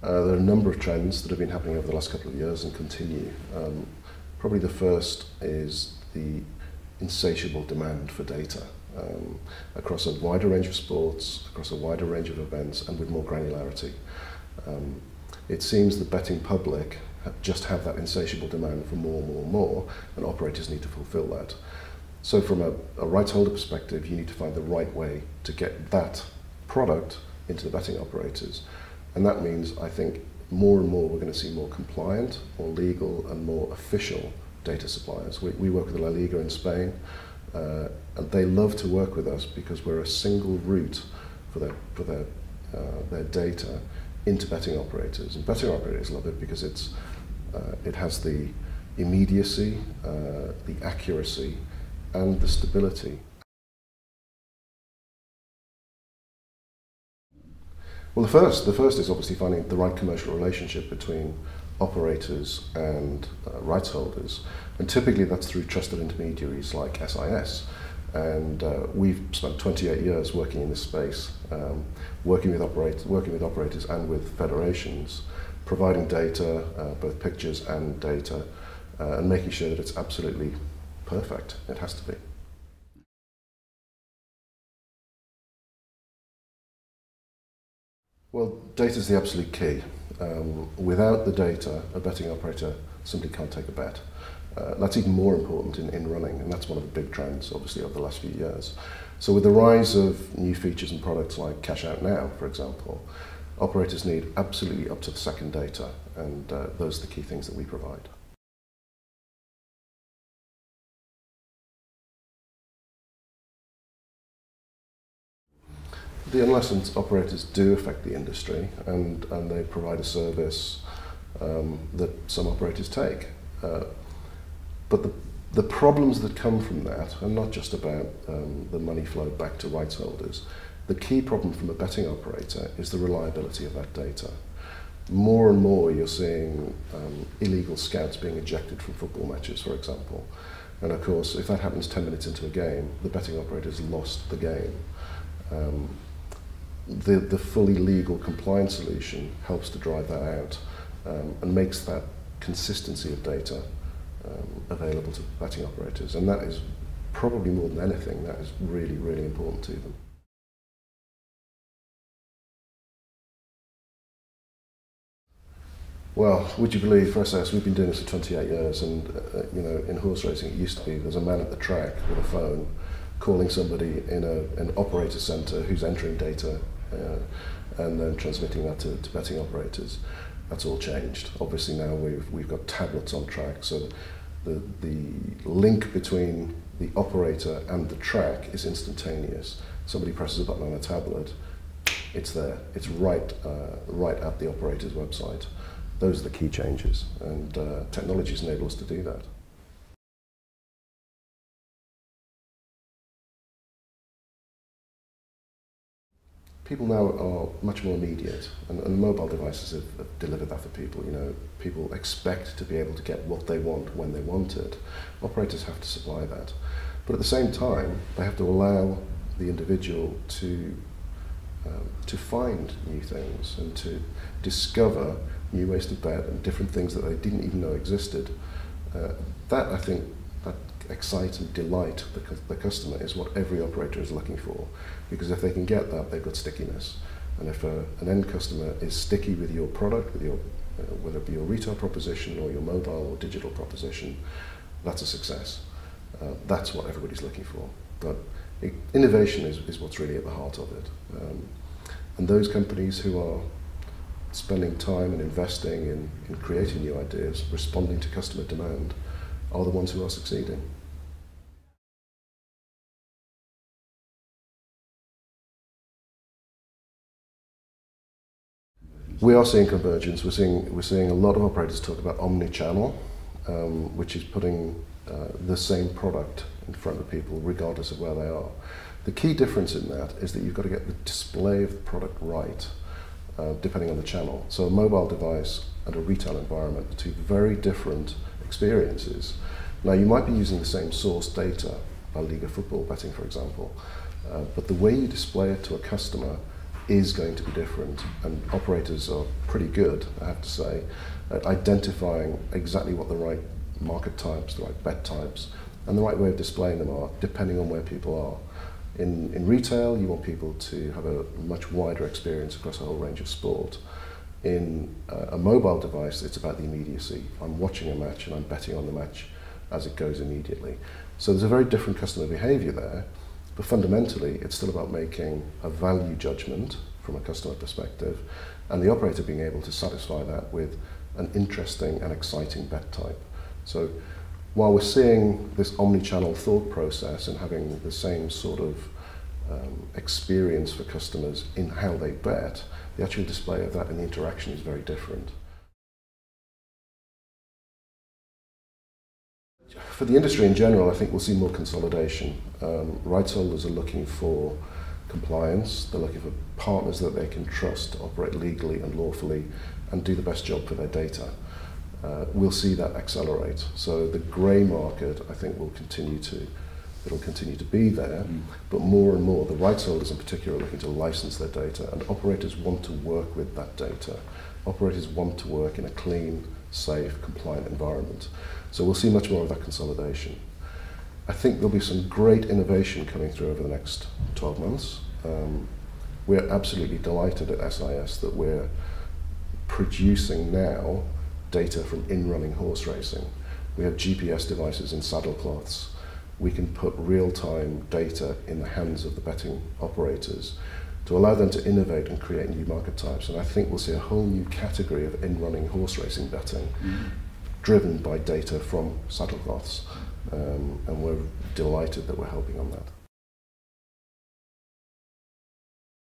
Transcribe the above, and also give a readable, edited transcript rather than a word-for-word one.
There are a number of trends that have been happening over the last couple of years and continue. Probably the first is the insatiable demand for data across a wider range of sports, across a wider range of events, and with more granularity. It seems the betting public just have that insatiable demand for more, and operators need to fulfill that. So from a rights holder perspective, you need to find the right way to get that product into the betting operators. And that means, I think, more and more we're going to see more compliant, more legal, and more official data suppliers. We work with La Liga in Spain, and they love to work with us because we're a single route for their data into betting operators. And betting operators love it because it has the immediacy, the accuracy, and the stability. Well, the first is obviously finding the right commercial relationship between operators and rights holders, and typically that's through trusted intermediaries like SiS. And we've spent 28 years working in this space, working with operators and with federations, providing data, both pictures and data, and making sure that it's absolutely perfect. It has to be. Well, data is the absolute key. Without the data, a betting operator simply can't take a bet. That's even more important in running, and that's one of the big trends, obviously, over the last few years. So with the rise of new features and products like Cash Out Now, for example, operators need absolutely up-to-the-second data, and those are the key things that we provide. The unlicensed operators do affect the industry, and they provide a service that some operators take. But the problems that come from that are not just about the money flow back to rights holders. The key problem from a betting operator is the reliability of that data. More and more you're seeing illegal scouts being ejected from football matches, for example. And of course, if that happens 10 minutes into a game, the betting operator's lost the game. The fully legal compliance solution helps to drive that out and makes that consistency of data available to betting operators. And that is probably more than anything, that is really, really important to them. Well, would you believe, for SiS, we've been doing this for 28 years, and you know, in horse racing it used to be there's a man at the track with a phone calling somebody in an operator centre who's entering data and then transmitting that to betting operators. That's all changed. Obviously now we've got tablets on track, so the link between the operator and the track is instantaneous. Somebody presses a button on a tablet, it's there. It's right at the operator's website. Those are the key changes, and technologies enable us to do that. People now are much more immediate, and mobile devices have delivered that for people. You know, people expect to be able to get what they want when they want it. Operators have to supply that, but at the same time, they have to allow the individual to find new things and to discover new ways to bet and different things that they didn't even know existed. That, I think, that excite and delight the customer is what every operator is looking for, because if they can get that, they've got stickiness. And if an end customer is sticky with your product, with your, whether it be your retail proposition or your mobile or digital proposition, that's a success. That's what everybody's looking for. But innovation is what's really at the heart of it. And those companies who are spending time and investing in creating new ideas, responding to customer demand, are the ones who are succeeding. We are seeing convergence. We're seeing a lot of operators talk about Omnichannel, which is putting the same product in front of people regardless of where they are. The key difference in that is that you've got to get the display of the product right, depending on the channel. So a mobile device and a retail environment are two very different experiences. Now, you might be using the same source data, La Liga football betting, for example, but the way you display it to a customer is going to be different, and operators are pretty good, I have to say, at identifying exactly what the right market types, the right bet types, and the right way of displaying them are, depending on where people are. In retail, you want people to have a much wider experience across a whole range of sport. In a mobile device, it's about the immediacy. I'm watching a match and I'm betting on the match as it goes immediately. So there's a very different customer behavior there, but fundamentally it's still about making a value judgment from a customer perspective, and the operator being able to satisfy that with an interesting and exciting bet type. So while we're seeing this omni-channel thought process and having the same sort of experience for customers in how they bet, the actual display of that and the interaction is very different. For the industry in general, I think we'll see more consolidation. Rights holders are looking for compliance, they're looking for partners that they can trust to operate legally and lawfully and do the best job for their data. We'll see that accelerate. So the grey market, I think, will continue to be there, but more and more the rights holders in particular are looking to license their data, and operators want to work with that data. Operators want to work in a clean, safe, compliant environment. So we'll see much more of that consolidation. I think there'll be some great innovation coming through over the next 12 months. We're absolutely delighted at SiS that we're producing now data from in-running horse racing. We have GPS devices in saddlecloths. We can put real-time data in the hands of the betting operators to allow them to innovate and create new market types. And I think we'll see a whole new category of in-running horse racing betting driven by data from saddlecloths. And we're delighted that we're helping on that.